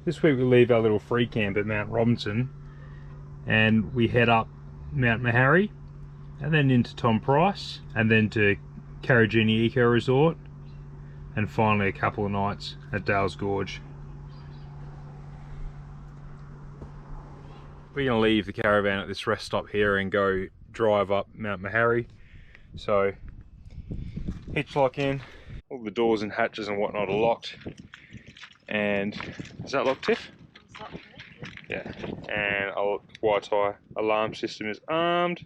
This week we leave our little free camp at Mount Robinson and we head up Mount Meharry and then into Tom Price and then to Karijini Eco Resort and finally a couple of nights at Dales Gorge. We're going to leave the caravan at this rest stop here and go drive up Mount Meharry. So hitch lock in, all the doors and hatches and whatnot are locked. And is that locked, Tiff? Yeah. And our Wi-Fi alarm system is armed,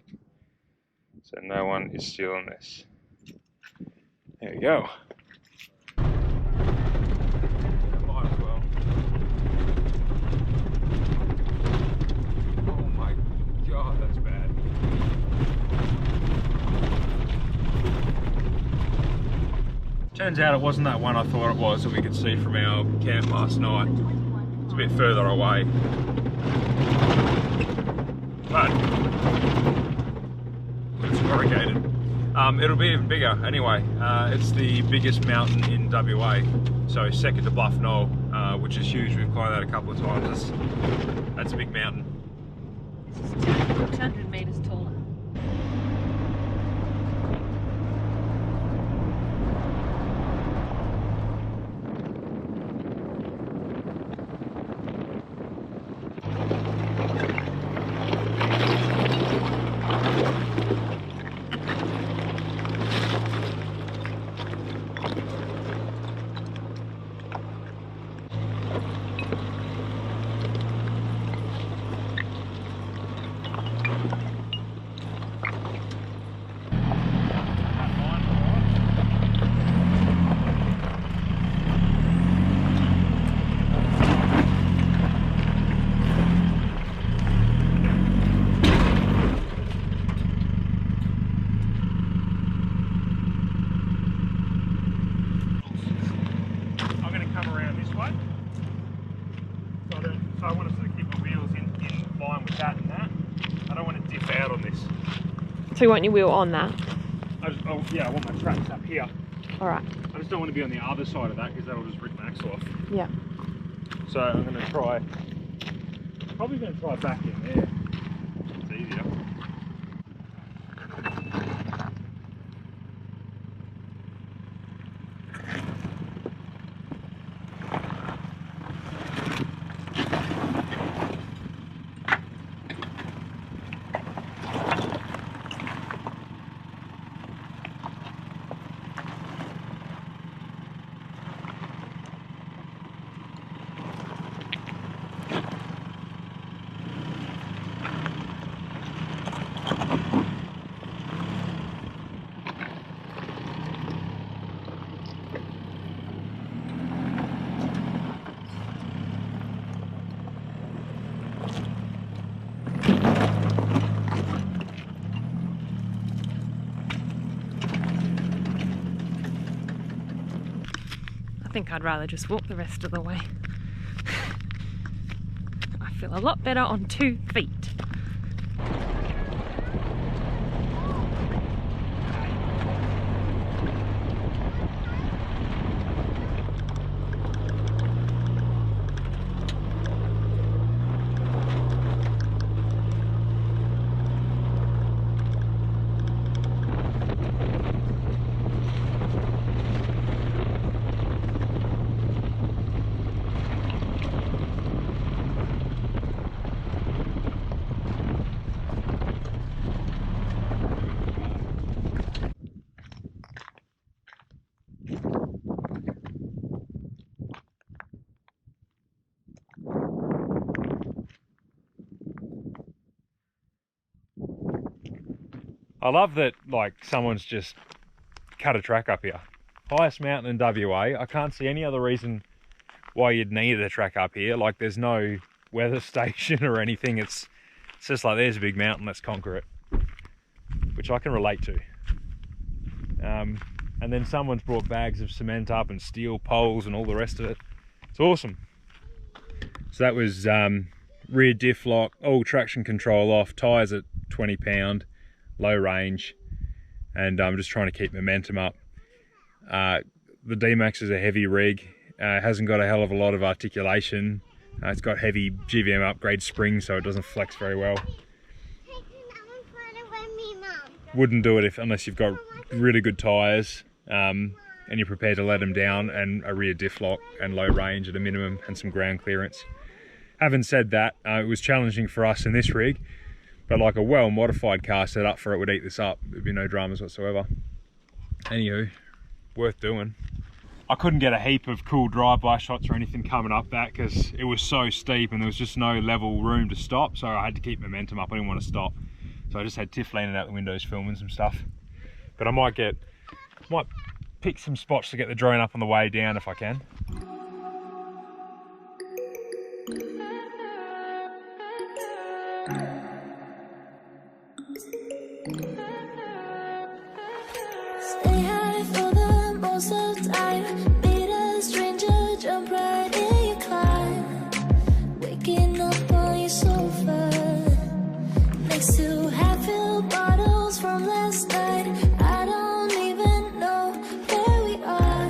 so no one is stealing this. There we go. Might as well. Oh my god, that's bad. Turns out it wasn't that one I thought it was that we could see from our camp last night. It's a bit further away. But it's corrugated. It'll be even bigger anyway. It's the biggest mountain in WA, so second to Bluff Knoll, which is huge. We've climbed that a couple of times. That's a big mountain. This is 200 metres taller. I want to sort of keep my wheels in line with that and that. I don't want to diff out on this. So you want your wheel on that? Yeah, I want my tracks up here. Alright. I just don't want to be on the other side of that because that'll just rip my axle off. Yeah. So I'm going to try, probably going to try back in there. It's easier. I think I'd rather just walk the rest of the way. I feel a lot better on 2 feet. I love that, like, someone's just cut a track up here. Highest mountain in WA. I can't see any other reason why you'd need a track up here. Like, there's no weather station or anything. It's just like, there's a big mountain, let's conquer it. Which I can relate to. And then someone's brought bags of cement up and steel poles and all the rest of it. It's awesome. So that was rear diff lock, all traction control off, tyres at 20 pound. Low range, and I'm just trying to keep momentum up. The D-Max is a heavy rig, hasn't got a hell of a lot of articulation, It's got heavy GVM upgrade springs, so it doesn't flex very well. Wouldn't do it unless you've got really good tyres and you're prepared to let them down, and a rear diff lock and low range at a minimum, and some ground clearance. Having said that, it was challenging for us in this rig, but like a well modified car set up for it would eat this up. There'd be no dramas whatsoever. Anywho, worth doing. I couldn't get a heap of cool drive-by shots or anything coming up that because it was so steep and there was just no level room to stop, so I had to keep momentum up. I didn't want to stop. So I just had Tiff leaning out the windows filming some stuff. But I might pick some spots to get the drone up on the way down if I can. Stay high for the most of the time. Meet a stranger, jump right in your climb. Waking up on your sofa next to half-filled bottles from last night. I don't even know where we are.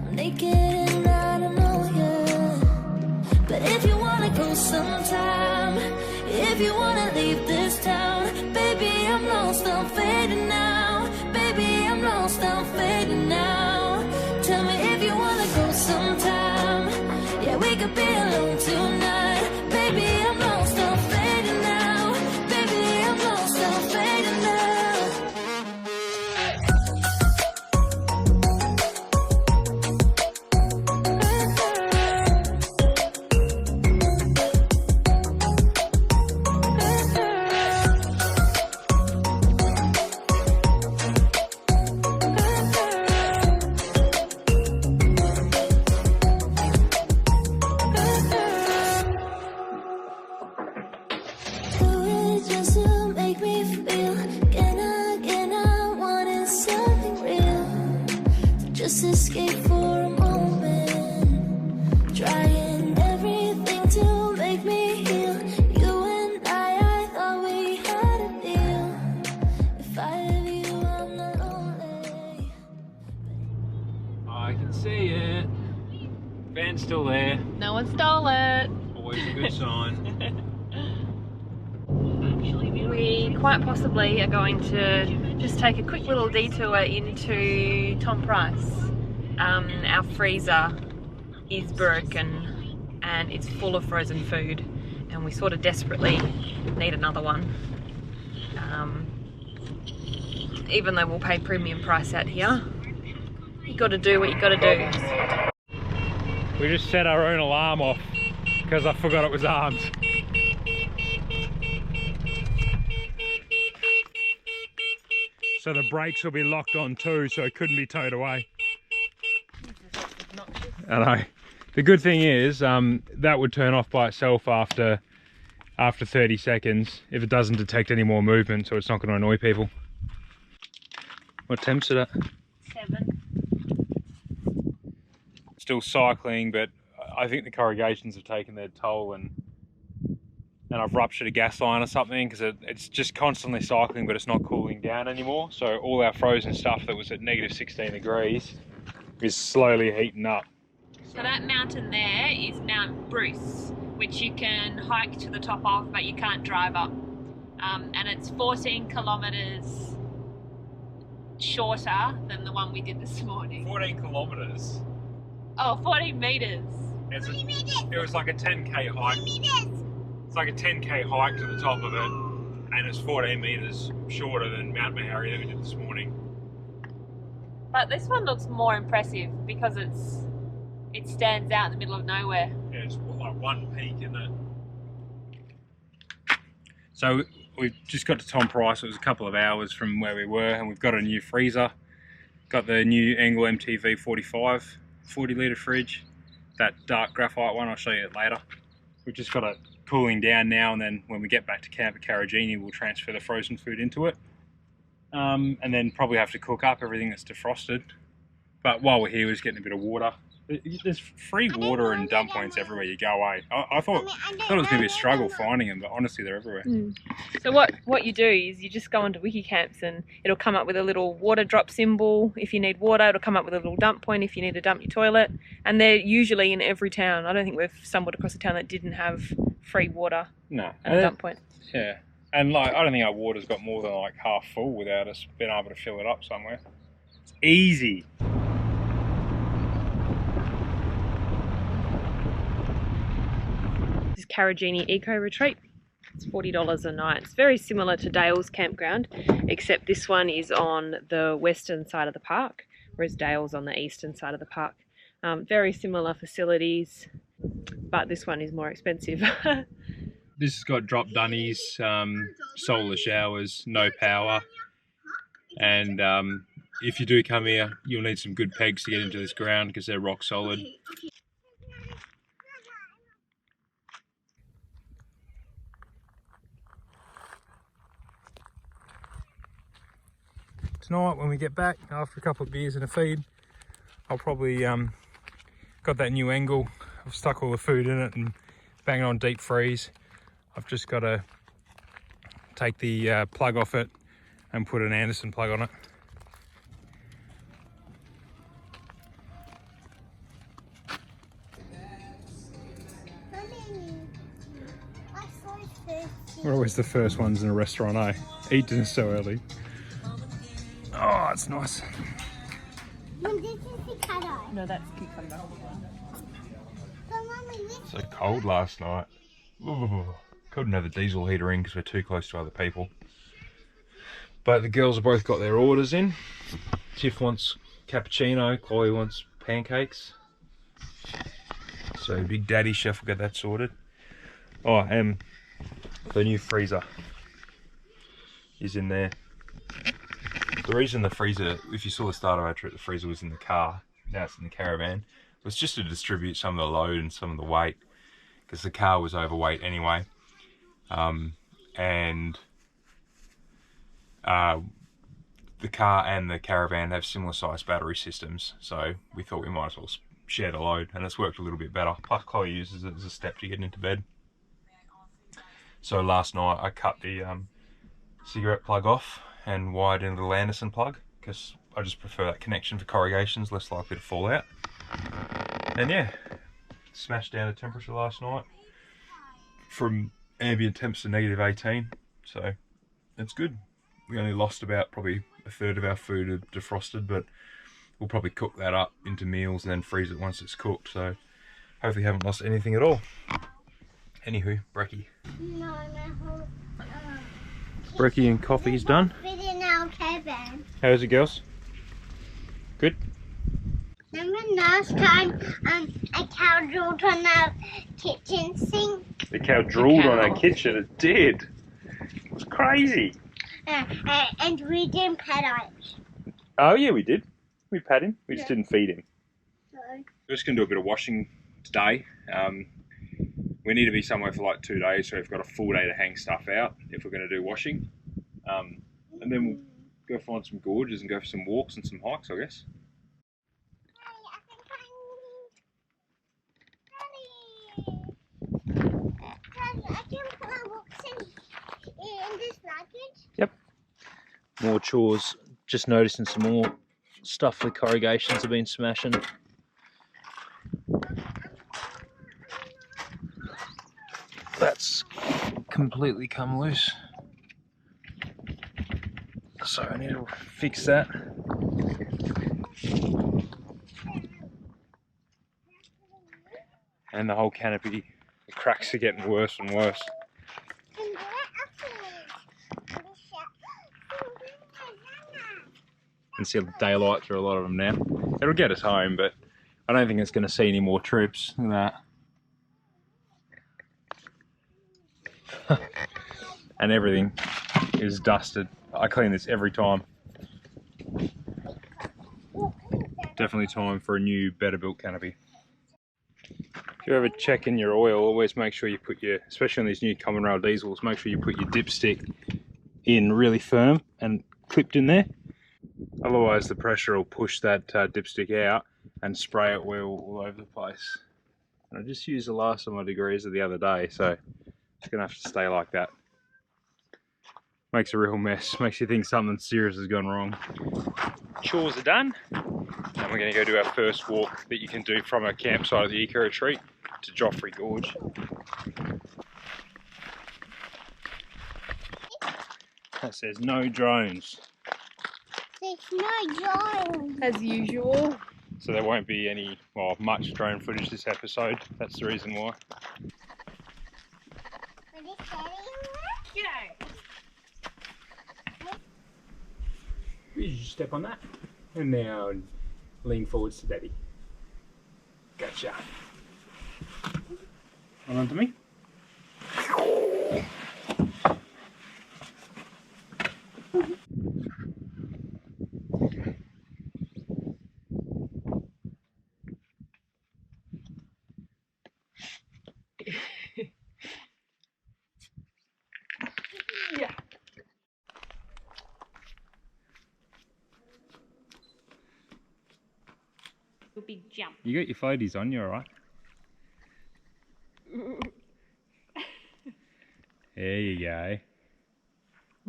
I'm naked and I don't know you. But if you wanna go sometime, if you wanna leave this town, baby, I'm lost, I'm fading now. Baby, I'm lost, I'm fading now. Tell me if you wanna go sometime. Yeah, we could be alone tonight. Baby, I'm lost, I'm fading now. Baby, I'm lost, I'm fading now. Just escape for a moment, trying everything to make me heal. You and I thought we had a deal. If I have you, I'm not lonely. I can see it. Van's still there. No one stole it. Always a good sign. We quite possibly are going to just take a quick little detour into Tom Price. Our freezer is broken and it's full of frozen food, and we sort of desperately need another one. Even though we'll pay premium price out here, you got to do what you got to do. We just set our own alarm off because I forgot it was armed. So the brakes will be locked on too, so it couldn't be towed away. I know. The good thing is that would turn off by itself after 30 seconds if it doesn't detect any more movement, so it's not going to annoy people. What temp's it at? 7. Still cycling, but I think the corrugations have taken their toll, and I've ruptured a gas line or something, because it's just constantly cycling, but it's not cooling down anymore. So all our frozen stuff that was at negative 16 degrees is slowly heating up. So that mountain there is Mount Bruce, which you can hike to the top of, but you can't drive up. And it's 14 kilometers shorter than the one we did this morning. 14 kilometers. Oh, 14 meters. It was like a 10k hike. It's like a 10k hike to the top of it, and it's 14 meters shorter than Mount Meharry that we did this morning. But this one looks more impressive because it stands out in the middle of nowhere. Yeah, it's like one peak, isn't it? So we've just got to Tom Price. It was a couple of hours from where we were, and we've got a new freezer. Got the new Angle MTV 45 40 litre fridge. That dark graphite one, I'll show you it later. We've just got it cooling down now, and then when we get back to camp at Karijini, we'll transfer the frozen food into it. And then probably have to cook up everything that's defrosted. But while we're here, we're just getting a bit of water. There's free water and dump points everywhere you go, eh? I thought it was going to be a struggle finding them, but honestly, they're everywhere. So what you do is you just go onto Wikicamps and it'll come up with a little water drop symbol if you need water. It'll come up with a little dump point if you need to dump your toilet. And they're usually in every town. I don't think we've stumbled across a town that didn't have free water No. and a dump point. Yeah. And like, I don't think our water's got more than like half full without us being able to fill it up somewhere. It's easy. This is Karijini Eco Retreat. It's $40 a night. It's very similar to Dale's campground, except this one is on the western side of the park, whereas Dale's on the eastern side of the park. Very similar facilities, but this one is more expensive. This has got drop dunnies, solar showers, no power, and if you do come here, you'll need some good pegs to get into this ground because they're rock solid. Tonight when we get back, after a couple of beers and a feed, I'll probably got that new angle. I've stuck all the food in it and bang it on deep freeze. I've just got to take the plug off it and put an Anderson plug on it. We're always the first ones in a restaurant, eh? Eat dinner so early. Oh, it's nice. No, that's cucumber. So cold last night. Ooh, couldn't have the diesel heater in because we're too close to other people. But the girls have both got their orders in. Tiff wants cappuccino, Chloe wants pancakes. So Big Daddy Chef will get that sorted. Oh, and the new freezer is in there. The reason the freezer, if you saw the start of our trip, the freezer was in the car, now it's in the caravan, was just to distribute some of the load and some of the weight, because the car was overweight anyway. The car and the caravan have similar sized battery systems, so we thought we might as well share the load, and it's worked a little bit better. Plus Chloe uses it as a step to get into bed. So last night I cut the cigarette plug off and wired in a little Anderson plug, because I just prefer that connection for corrugations, less likely to fall out. And yeah, smashed down to temperature last night from ambient temps to -18, so it's good. We only lost about probably a third of our food defrosted, but we'll probably cook that up into meals and then freeze it once it's cooked, so hopefully haven't lost anything at all. Anywho, brekkie. Brekkie and coffee's done. How's it, girls? Good? Remember last time a cow drooled on our kitchen sink? The cow drooled on our kitchen, it did. It was crazy. And we didn't pet it. Oh yeah, we did. We pat him, we just didn't feed him. So, We're just going to do a bit of washing today. We need to be somewhere for like 2 days, so we've got a full day to hang stuff out if we're going to do washing. And then we'll go find some gorges and go for some walks and some hikes, I guess. I can put my books in this luggage. Yep. More chores. Just noticing some more stuff the corrugations have been smashing. That's completely come loose. So I need to fix that. And the whole canopy, the cracks are getting worse and worse. You can see the daylight through a lot of them now. It'll get us home, but I don't think it's going to see any more trips than that. And everything is dusted. I clean this every time. Definitely time for a new, better built canopy. If you're ever checking your oil, always make sure you put your, especially on these new common rail diesels, make sure you put your dipstick in really firm and clipped in there. Otherwise the pressure will push that dipstick out and spray it all over the place. And I just used the last of my degrees of the other day, so it's going to have to stay like that. Makes a real mess, makes you think something serious has gone wrong. Chores are done, and we're going to go do our first walk that you can do from our campsite at the Eco Retreat to Joffre Gorge. That says no drones. There's no drones. As usual. So there won't be any, well, much drone footage this episode. That's the reason why. You step on that. And now lean forwards to Daddy. Gotcha. On to me. Yeah. A big jump. You got your floaties on, you alright? There you go.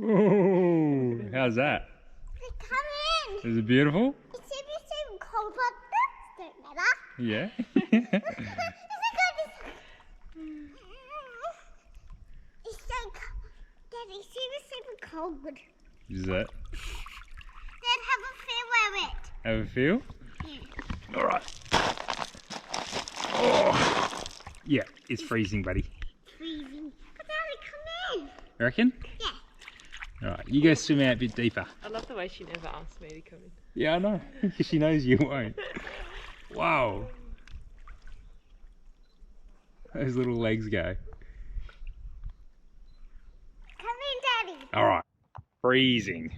Ooh, how's that? Come in. Is it beautiful? It's super cold, but that don't matter. Yeah. It's so cold. Daddy, super cold. Is that? Dad, have a feel of it. Have a feel? Yeah. Alright. Oh. Yeah, it's freezing, buddy. Freezing. But Daddy, come in. You reckon? Yeah. Alright, you go swim out a bit deeper. I love the way she never asked me to come in. Yeah, I know. Because she knows you won't. Wow. Those little legs go. Come in, Daddy. Alright. Freezing.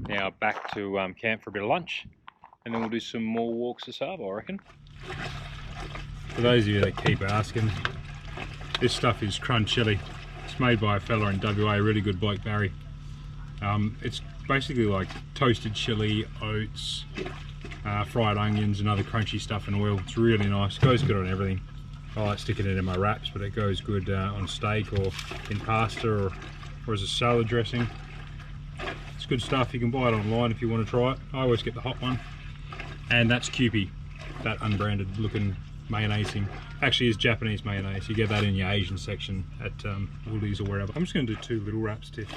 Now back to camp for a bit of lunch. And then we'll do some more walks to Savo, I reckon. For those of you that keep asking, this stuff is crunch chili. It's made by a fella in WA, a really good bloke, Barry. It's basically like toasted chili, oats, fried onions and other crunchy stuff in oil. It's really nice. It goes good on everything. I like sticking it in my wraps, but it goes good on steak or in pasta or as a salad dressing. It's good stuff. You can buy it online if you want to try it. I always get the hot one. And that's Kewpie, that unbranded looking mayonnaising. Actually, it's Japanese mayonnaise. You get that in your Asian section at Woolies or wherever. I'm just going to do 2 little wraps, Tiff,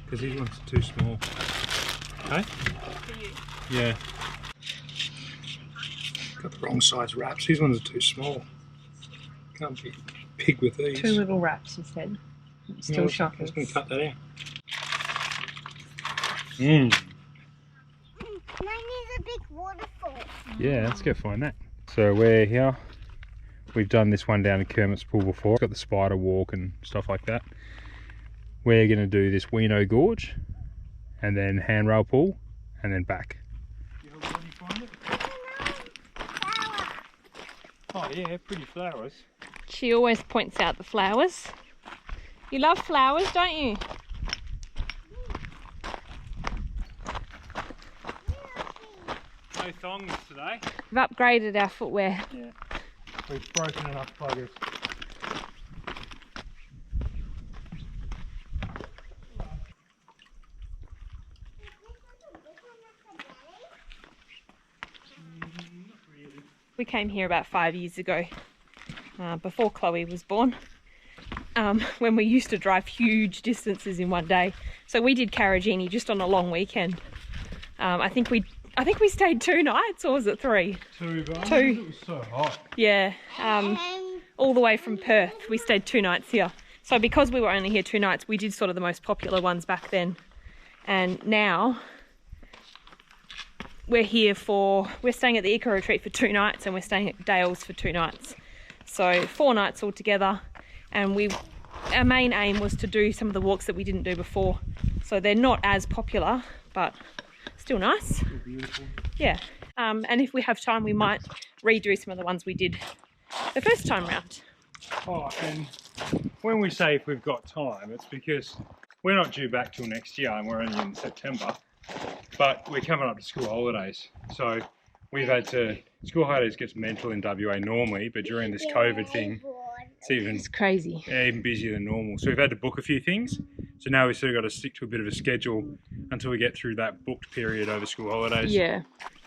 because these ones are too small. Okay? For you. Yeah. Got the wrong size wraps. These ones are too small. Can't be pig with these. 2 little wraps instead. Still shocking. I'm just going to cut that out. Mmm. Mine is a big waterfall. Yeah, let's go find that. So we're here. We've done this one down in Kermit's Pool before. It's got the spider walk and stuff like that. We're going to do this Knox Gorge and then Handrail Pool and then back. Oh yeah, pretty flowers. She always points out the flowers. You love flowers, don't you? No thongs today. We've upgraded our footwear. Yeah. We've broken enough buggers. We came here about 5 years ago, before Chloe was born, when we used to drive huge distances in one day. So we did Karijini just on a long weekend. I think we stayed 2 nights, or was it 3? 2, but 2. It was so hot. Yeah, all the way from Perth. We stayed 2 nights here. So because we were only here 2 nights, we did sort of the most popular ones back then. And now we're staying at the Eco Retreat for 2 nights, and we're staying at Dale's for 2 nights. So 4 nights altogether. And our main aim was to do some of the walks that we didn't do before. So they're not as popular, but still nice. Beautiful. Yeah. And if we have time, we might redo some of the ones we did the first time round. Oh, and when we say if we've got time, it's because we're not due back till next year and we're only in September. But we're coming up to school holidays, so we've had to. School holidays gets mental in WA normally, but during this COVID thing, it's crazy. even busier than normal. So we've had to book a few things. So now we've sort of got to stick to a bit of a schedule until we get through that booked period over school holidays. Yeah.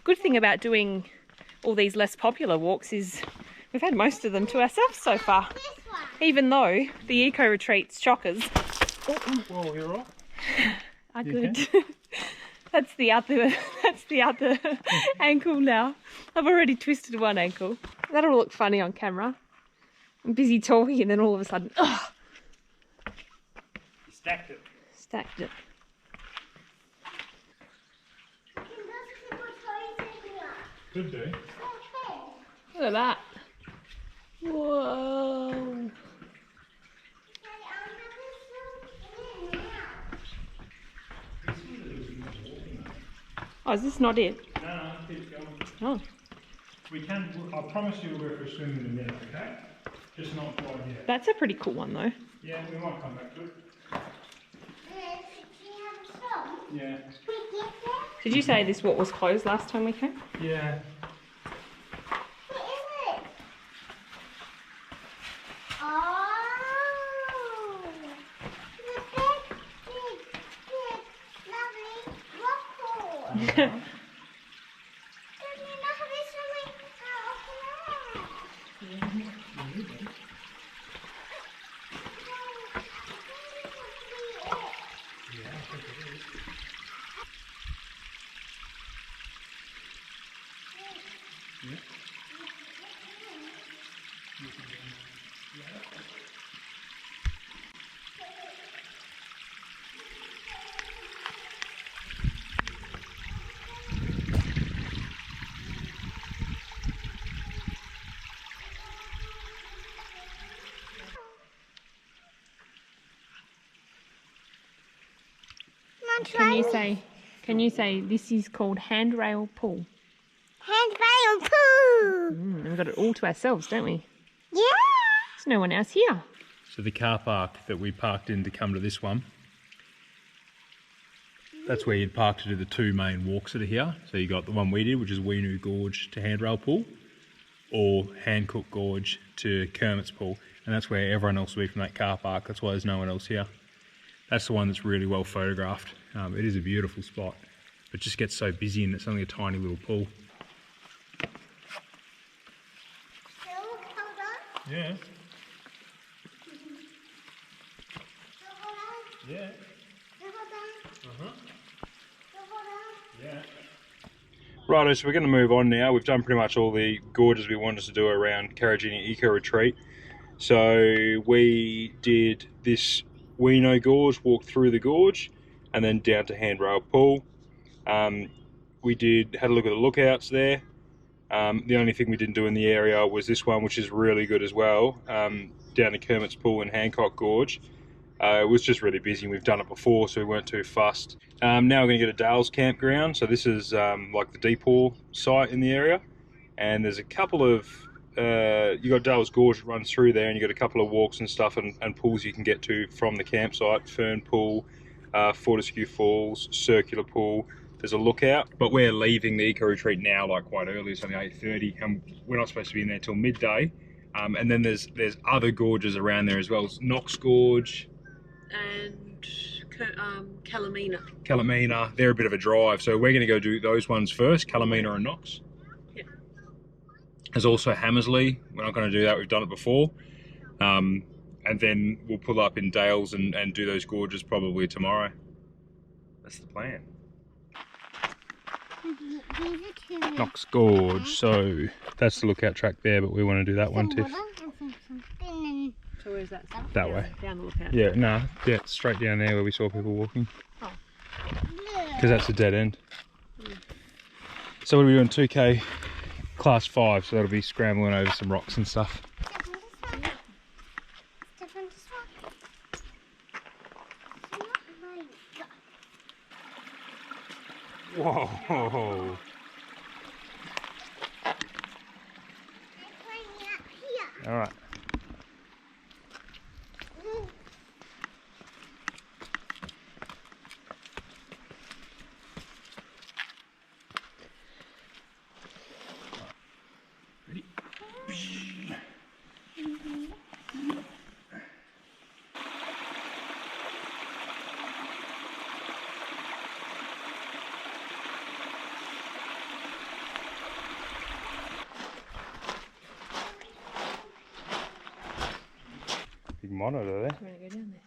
Good thing about doing all these less popular walks is we've had most of them to ourselves so far. Even though the Eco Retreat's chockers Whoa, you're all are You good. That's the other ankle now. I've already twisted one ankle. That'll look funny on camera. I'm busy talking and then all of a sudden, ugh. Stacked it. Stacked it. Could do. Look at that. Whoa. Oh, is this not it? No, keep going. Oh. We can. I promise you we'll go for a swim in a minute, okay? Just not quite yet. That's a pretty cool one though. Yeah, we might come back to it. Yeah. Did you say this walk was closed last time we came? Yeah. Can you say this is called Handrail Pool? Handrail Pool. And we've got it all to ourselves, don't we? Yeah. There's no one else here. So the car park that we parked in to come to this one, that's where you'd park to do the two main walks that are here. So you got the one we did, which is Weenu Gorge to Handrail Pool, or Hancock Gorge to Kermit's Pool, and that's where everyone else will be from that car park. That's why there's no one else here. That's the one that's really well photographed. It is a beautiful spot, but it just gets so busy and it's only a tiny little pool. Yeah. Yeah. Yeah. Righto, so we're going to move on now. We've done pretty much all the gorges we wanted to do around Karijini Eco Retreat. So we did this Weenu Gorge, walked through the gorge, and then down to Handrail Pool. We had a look at the lookouts there. The only thing we didn't do in the area was this one, which is really good as well, down to Kermit's Pool and Hancock Gorge. It was just really busy. We've done it before, so we weren't too fussed. Now we're going to go to Dale's campground. So this is like the depot site in the area, and there's a couple of you got Dale's Gorge that runs through there, and you got a couple of walks and stuff and pools you can get to from the campsite. Fern Pool, Fortescue Falls, Circular Pool. There's a lookout, but we're leaving the Eco Retreat now, like quite early. It's only 8:30, and we're not supposed to be in there till midday. And then there's other gorges around there as well. It's Knox Gorge And Kalamina. Kalamina, they're a bit of a drive, so we're going to go do those ones first, Kalamina and Knox. Yeah. There's also Hammersley. We're not going to do that, we've done it before. And then we'll pull up in Dales and do those gorges probably tomorrow. That's the plan. Knox Gorge, so that's the lookout track there, but we want to do that one too. So where's that? That way. Down the lookout. Yeah, no, yeah, straight down there where we saw people walking. Oh. Because that's a dead end. So what are we doing? 2K class 5, so that'll be scrambling over some rocks and stuff. Whoa! All right. Big monitor there. I'm gonna go down there.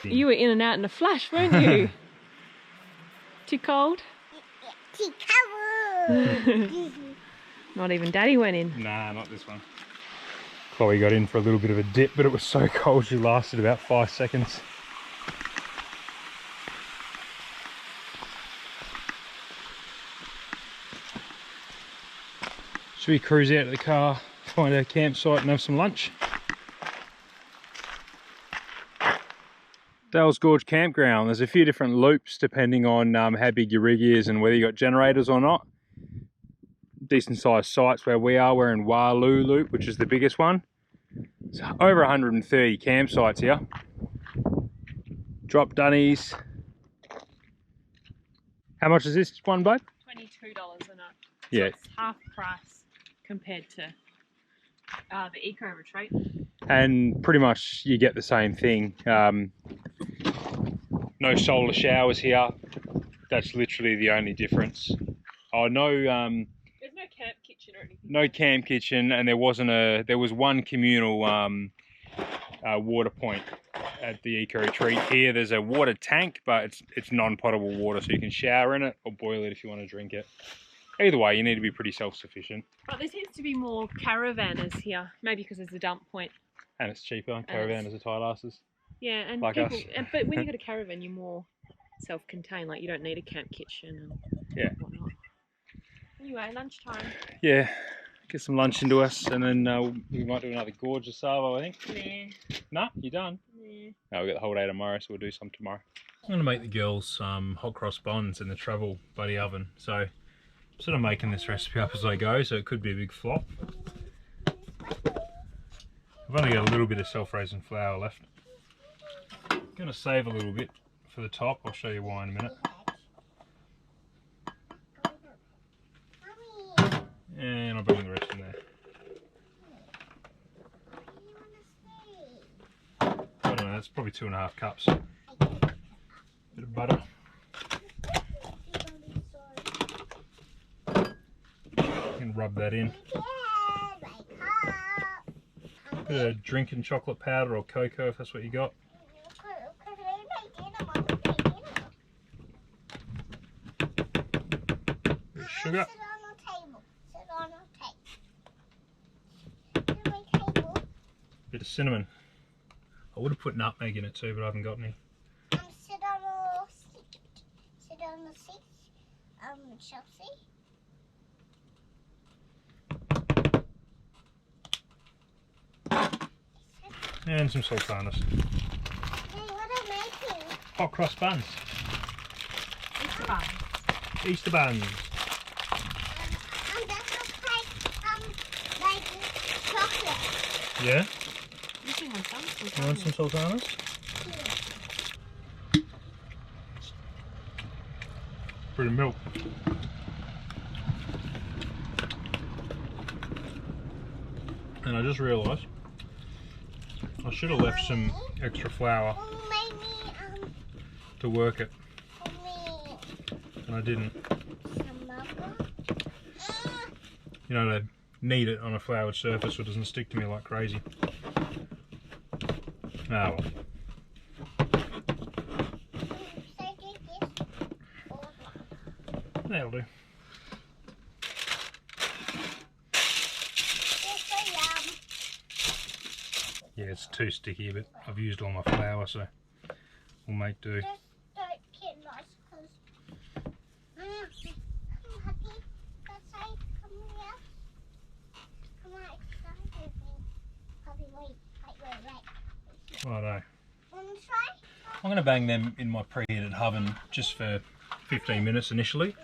You were in and out in a flash, weren't you? Too cold? Too cold. Not even Daddy went in. Nah, not this one. Chloe got in for a little bit of a dip, but it was so cold she lasted about 5 seconds. Should we cruise out to the car, find our campsite and have some lunch? Dale's Gorge Campground. There's a few different loops depending on how big your rig is and whether you got generators or not. Decent sized sites where we are. We're in Waloo Loop, which is the biggest one. It's over 130 campsites here. Drop dunnies. How much is this one, babe? $22 a night. Yeah. So it's half price compared to the Eco Retreat. And pretty much you get the same thing. No solar showers here. That's literally the only difference. Oh no, There's no camp kitchen or anything. no camp kitchen, and there was one communal water point at the Eco Retreat. Here there's a water tank, but it's non-potable water, so you can shower in it or boil it if you want to drink it. Either way, you need to be pretty self-sufficient. But there seems to be more caravanners here, maybe because there's a dump point. And it's cheaper. Caravanners are tight asses. Yeah, and Like people, us. but when you go to caravan, you're more self-contained. Like you don't need a camp kitchen and Yeah. whatnot. Anyway, lunchtime. Yeah, get some lunch into us, and then we might do another gorge or salvo, I think. Nah. Nah, you done? Nah. No, we got the whole day tomorrow, so we'll do some tomorrow. I'm going to make the girls hot cross buns in the travel buddy oven. So I'm sort of making this recipe up as I go, so it could be a big flop. I've only got a little bit of self-raising flour left. I'm going to save a little bit for the top. I'll show you why in a minute. And I'll bring the rest in there. I don't know, that's probably 2.5 cups. Bit of butter. And rub that in. Bit of drinking chocolate powder or cocoa if that's what you got. Bit of sugar. Bit of cinnamon. I would have put nutmeg in it too, but I haven't got any. Sit on the seat, Chelsea. And some sultanas. Hey, what am I making? Hot cross buns. Easter buns. Easter buns. Like chocolate. Yeah? You should have some. You want some sultanas? Bit of milk. And I just realised I should have left some extra flour to work it, and I didn't. You know, to knead it on a floured surface so it doesn't stick to me like crazy. Ah well. That'll do. Yeah, it's too sticky, but I've used all my flour, so we'll make do. Righto. I'm going to bang them in my preheated oven just for 15 minutes initially,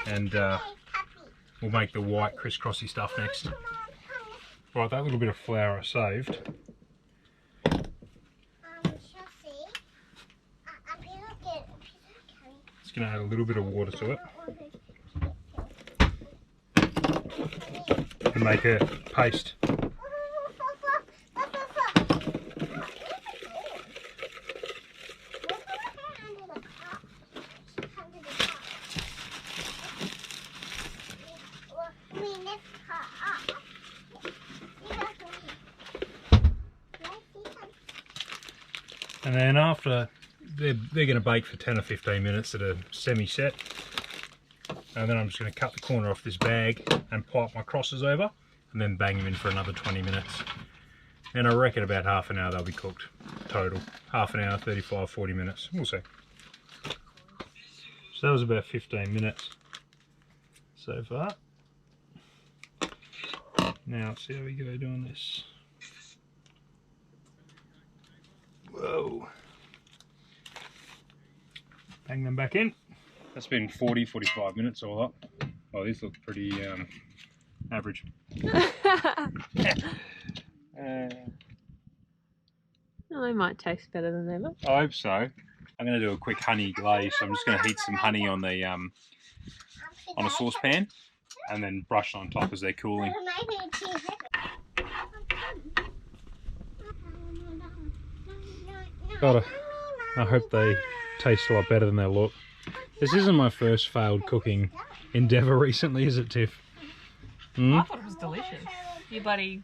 and we'll make the white crisscrossy stuff next. Right, that little bit of flour I saved. Just going to add a little bit of water to it and make a paste. And then after, they're going to bake for 10 or 15 minutes at a semi-set. And then I'm just going to cut the corner off this bag and pipe my crosses over, and then bang them in for another 20 minutes. And I reckon about half an hour they'll be cooked total. Half an hour, 35, 40 minutes. We'll see. So that was about 15 minutes so far. Now let's see how we go doing this. Whoa. Bang them back in. That's been 40, 45 minutes all up. Oh, these look pretty average. Well, they might taste better than they look. I hope so. I'm going to do a quick honey glaze, so I'm just going to heat some honey on the on a saucepan and then brush on top as they're cooling. God, I hope they taste a lot better than they look. This isn't my first failed cooking endeavour recently, is it, Tiff? I thought it was delicious. Your bloody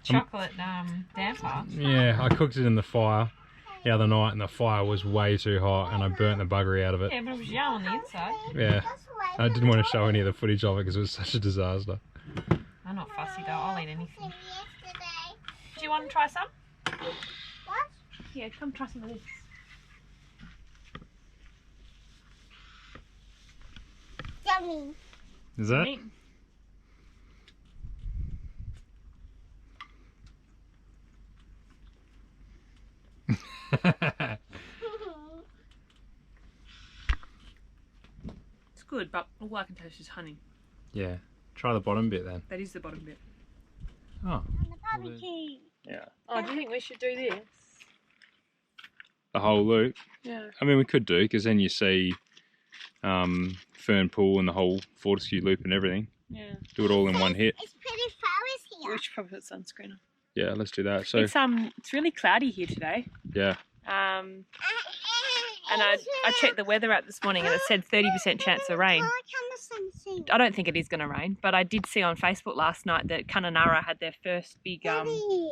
chocolate damper. Yeah, I cooked it in the fire the other night and the fire was way too hot and I burnt the buggery out of it. Yeah, but it was yum on the inside. Yeah, I didn't want to show any of the footage of it because it was such a disaster. I'm not fussy though, I'll eat anything. Do you want to try some? What? Yeah, come try some of this. Yummy. Is that? Neat. It's good, but all I can taste is honey. Yeah, try the bottom bit then. That is the bottom bit. Oh. And the barbecue. Yeah. Oh, do you think we should do this? The whole loop? Yeah. I mean, we could do, because then you see Fern Pool and the whole Fortescue loop and everything. Yeah. Do it all in one hit. It's pretty flowers here. We should probably put sunscreen on. Yeah, let's do that. So It's really cloudy here today. yeah. And I checked the weather app this morning and it said 30% chance of rain. I don't think it is going to rain, but I did see on Facebook last night that Kununurra had their first big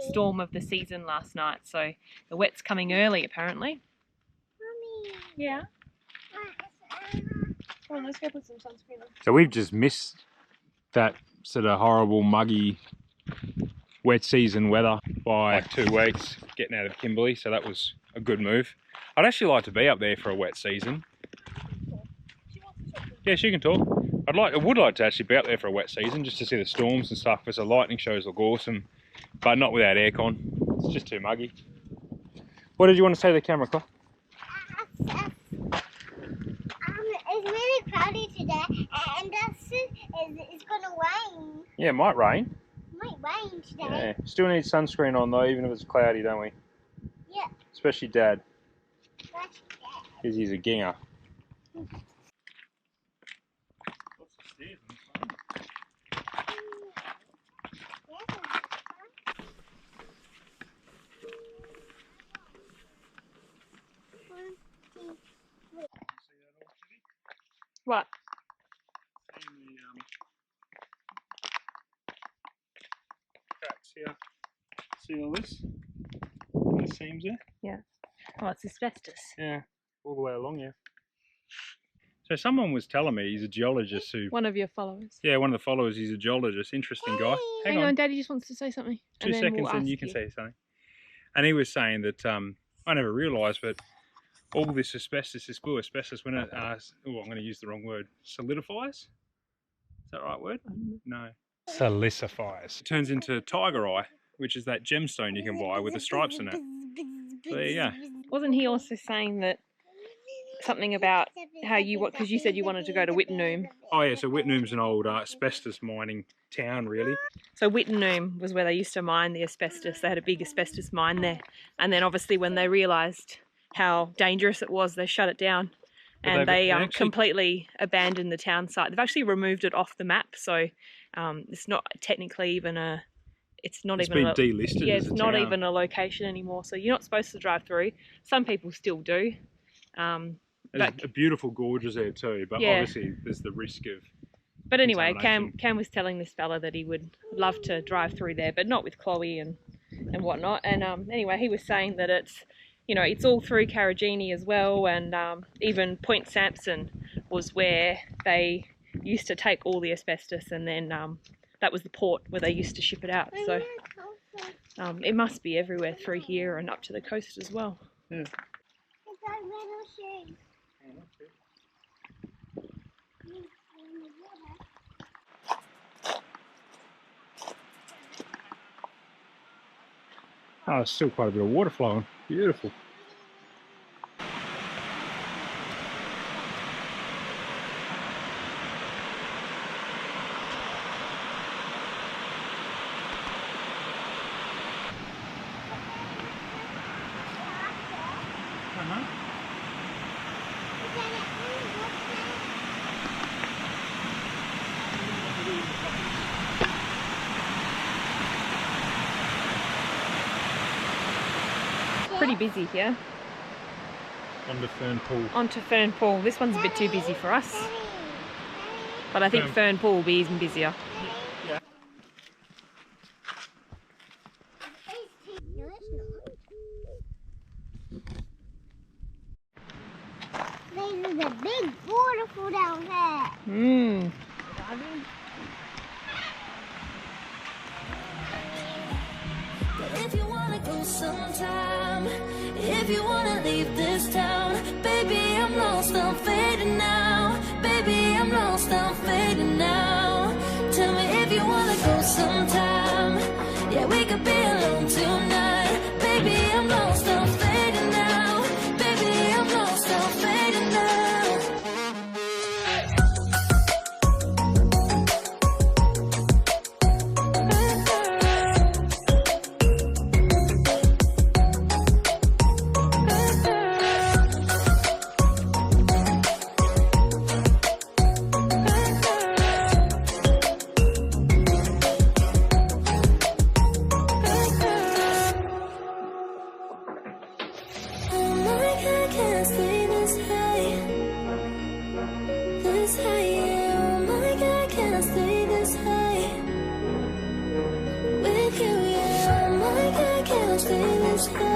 storm of the season last night. So the wet's coming early apparently. Mommy. Yeah. Come on, let's go put some sunscreen on. So we've just missed that sort of horrible, muggy, wet season weather by like 2 weeks getting out of Kimberley. So that was a good move. I'd actually like to be up there for a wet season. Yeah, she can talk. I would like to actually be up there for a wet season just to see the storms and stuff, because the lightning shows look awesome, but not without aircon. It's just too muggy. What did you want to say to the camera, Claire? It's really cloudy today, and it's gonna rain. Yeah, it might rain. It might rain today. Yeah, still need sunscreen on though, even if it's cloudy, don't we? Yeah. Especially Dad, That's because he's a ginger. What? Cracks here. See all this? The seams there? Yeah. Oh, it's asbestos. Yeah, all the way along here. So someone was telling me he's a geologist who... One of your followers. Yeah, one of the followers, he's a geologist. Interesting guy. Hang on, Daddy just wants to say something. 2 seconds and you can say something. And he was saying that, I never realised, but all this asbestos, this blue asbestos, when it, I'm going to use the wrong word, solidifies? Is that the right word? No. Silicifies. It turns into tiger eye, which is that gemstone you can buy with the stripes in it. So there you go. Wasn't he also saying that something about how because you said you wanted to go to Wittenoom. Oh yeah, so Wittenoom's an old asbestos mining town, really. So Wittenoom was where they used to mine the asbestos. They had a big asbestos mine there. And then obviously when they realised how dangerous it was, they shut it down. And they completely abandoned the town site. They've actually removed it off the map, so it's not technically even a... It's been delisted. Yeah, as it's a not town. even a location anymore, so you're not supposed to drive through. Some people still do. There's a beautiful gorges there too, but yeah. Obviously there's the risk of... But anyway, Cam was telling this fella that he would love to drive through there, but not with Chloe and whatnot. And anyway, he was saying that you know, it's all through Karijini as well, and even Port Samson was where they used to take all the asbestos, and then that was the port where they used to ship it out. So it must be everywhere through here and up to the coast as well. Yeah. Oh, there's still quite a bit of water flowing. Beautiful. Pretty busy here. On to Fern Pool. Onto Fern Pool. This one's a bit too busy for us, but I think Fern Pool will be even busier. There's a big waterfall down there. Mm. If you wanna go sometime, if you wanna leave this town, baby, I'm lost, I'm fading now. Baby, I'm lost, I'm fading now. Tell me if you wanna go sometime. Yeah, we could be alone tonight. Baby, I'm lost, I'm fading now. Baby, I'm lost, I'm fading now. Stay this high.